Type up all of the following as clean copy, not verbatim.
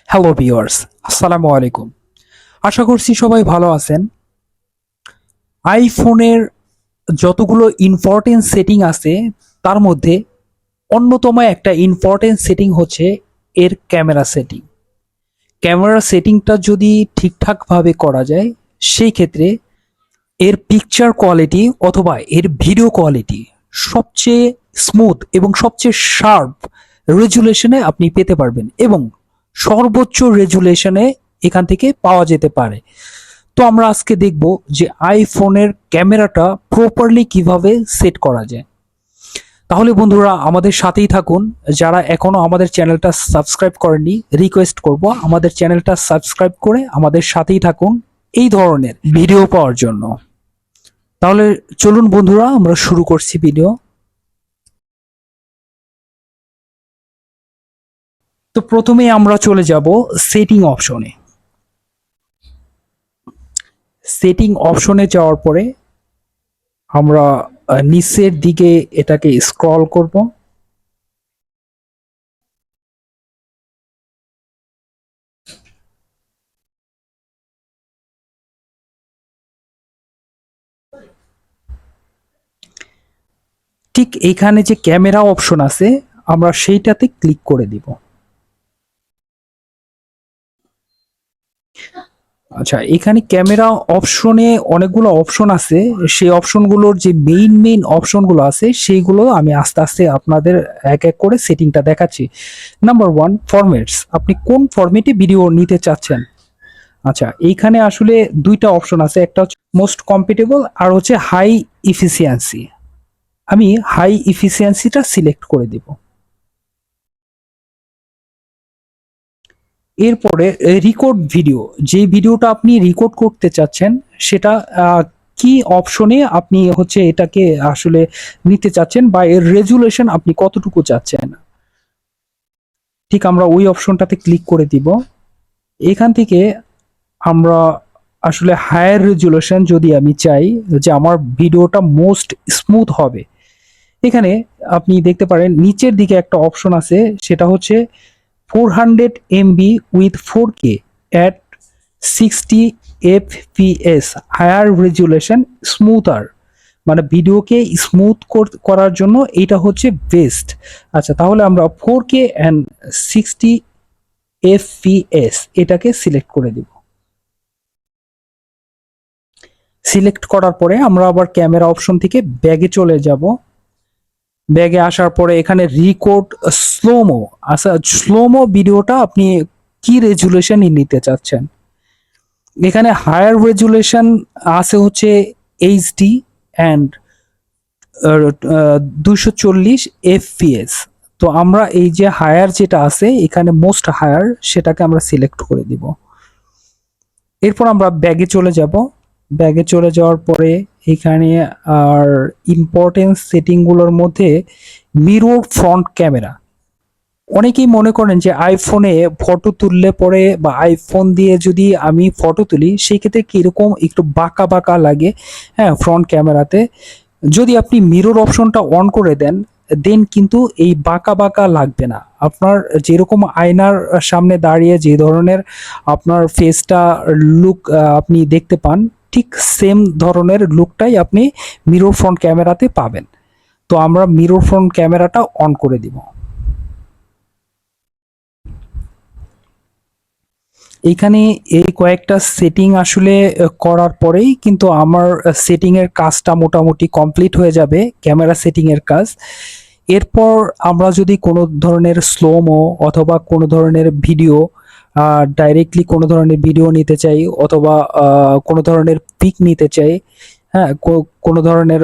Hello viewers, আসসালামু আলাইকুম। আশা করছি সবাই ভালো আছেন। আইফোনের যতগুলো ইম্পর্টেন্ট সেটিং আছে তার মধ্যে অন্যতম একটা ইম্পর্টেন্ট সেটিং হচ্ছে এর ক্যামেরা সেটিং। ক্যামেরা সেটিংটা যদি ঠিকঠাকভাবে করা যায় সেই ক্ষেত্রে এর পিকচার কোয়ালিটি অথবা এর ভিডিও কোয়ালিটি সবচেয়ে স্মুথ এবং সবচেয়ে শার্প রেজুলেশনে আপনি পেতে পারবেন এবং সর্বোচ্চ রেজুলেশনে এখান থেকে পাওয়া যেতে পারে। তো আমরা আজকে দেখব যে আইফোনের ক্যামেরাটা প্রপারলি কিভাবে সেট করা যায়। তাহলে বন্ধুরা আমাদের সাথেই থাকুন। যারা এখনো আমাদের চ্যানেলটা সাবস্ক্রাইব করেননি, রিকোয়েস্ট করব আমাদের চ্যানেলটা সাবস্ক্রাইব করে আমাদের সাথেই থাকুন এই ধরনের ভিডিও পাওয়ার জন্য। তাহলে চলুন বন্ধুরা আমরা শুরু করছি ভিডিও। তো প্রথমে আমরা চলে যাব সেটিং অপশনে। সেটিং অপশনে যাওয়ার পরে আমরা নিচের দিকে এটাকে স্ক্রল করব। ঠিক এইখানে যে ক্যামেরা অপশন আছে আমরা সেইটাতে ক্লিক করে দিব। আচ্ছা, এখানে ক্যামেরা অপশনে অনেকগুলো অপশন আছে। সেই অপশনগুলোর যে মেইন অপশনগুলো আছে সেইগুলো আমি আস্তে আস্তে আপনাদের এক এক করে সেটিংটা দেখাচ্ছি। Number one, formats. আপনি কোন ফরম্যাটে ভিডিও নিতে চাচ্ছেন। আচ্ছা, এইখানে আসলে দুইটা অপশন আছে, একটা হচ্ছে মোস্ট কম্পিটেবল আর হচ্ছে হাই ইফিসিয়েন্সি। আমি হাই ইফিসিয়েন্সিটা সিলেক্ট করে দিব। এরপরে রেকর্ড ভিডিও, যে ভিডিওটা আপনি রেকর্ড করতে চাচ্ছেন সেটা কি অপশনে আপনি হচ্ছে এটাকে আসলে নিতে চাচ্ছেন বা এর রেজুলেশন আপনি কতটুকু চাচ্ছেন, ঠিক আমরা ওই অপশনটাতে ক্লিক করে দিব। এখান থেকে আমরা আসলে হায়ার রেজুলেশন যদি আমি চাই যে আমার ভিডিওটা মোস্ট স্মুথ হবে, এখানে আপনি দেখতে পারেন নিচের দিকে একটা অপশন আছে, সেটা হচ্ছে 400 MB with 4K at 60 FPS higher resolution smoother, মানে ভিডিওকে স্মুথ করার জন্য এটা হচ্ছে বেস্ট। আচ্ছা, তাহলে আমরা 4K অ্যান্ড 60 FPS এটাকে সিলেক্ট করে দিব। সিলেক্ট করার পরে আমরা আবার ক্যামেরা অপশন থেকে ব্যাগে চলে যাব। ব্যাগে আসার পরে এখানে রিকর্ড স্লোমো। আচ্ছা, স্লোমো ভিডিওটা আপনি কি রেজুলেশন নিতে চাচ্ছেন। এখানে হায়ার রেজুলেশন আছে হচ্ছে এইচডি অ্যান্ড 240 FPS। তো আমরা এই যে হায়ার যেটা আছে এখানে মোস্ট হায়ার সেটাকে আমরা সিলেক্ট করে দিব। এরপর আমরা ব্যাগে চলে যাব। ব্যাগে চলে যাওয়ার পরে এখানে আর ইম্পর্টেন্স সেটিংগুলোর মধ্যে মিরর ফ্রন্ট ক্যামেরা। অনেকেই মনে করেন যে আইফোনে ফটো তুললে পরে বা আইফোন দিয়ে যদি আমি ফটো তুলি সেই ক্ষেত্রে কিরকম একটু বাঁকা বাঁকা লাগে, হ্যাঁ, ফ্রন্ট ক্যামেরাতে। যদি আপনি মিরর অপশনটা অন করে দেন দেন কিন্তু এই বাঁকা বাঁকা লাগবে না। আপনার যেরকম আয়নার সামনে দাঁড়িয়ে যে ধরনের আপনার ফেসটা লুক আপনি দেখতে পান, ঠিক সেম ধরনের লুকটাই আপনি মিরর ফ্রন্ট ক্যামেরাতে পাবেন। তো আমরা মিরর ফ্রন্ট ক্যামেরাটা অন করে দিব। এইখানে এই কয়েকটা সেটিং আসলে করার পরেই কিন্তু আমার সেটিং এর কাজটা মোটামুটি কমপ্লিট হয়ে যাবে, ক্যামেরা সেটিং এর কাজ। এরপর আমরা যদি কোনো ধরনের স্লোমো অথবা কোনো ধরনের ভিডিও ডাইরেক্টলি কোনো ধরনের ভিডিও নিতে চাই অথবা কোনো ধরনের পিক নিতে চাই, হ্যাঁ, কোনো ধরনের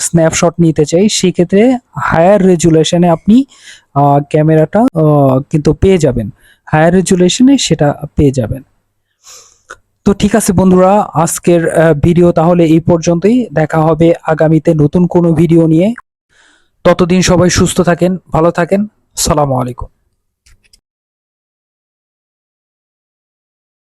স্ন্যাপশট নিতে চাই, সেক্ষেত্রে হায়ার রেজুলেশনে আপনি ক্যামেরাটা কিন্তু পেয়ে যাবেন, হায়ার রেজুলেশনে সেটা পেয়ে যাবেন। তো ঠিক আছে বন্ধুরা, আজকের ভিডিও তাহলে এই পর্যন্তই। দেখা হবে আগামীতে নতুন কোনো ভিডিও নিয়ে। ততদিন সবাই সুস্থ থাকেন, ভালো থাকেন। আসসালামু আলাইকুম।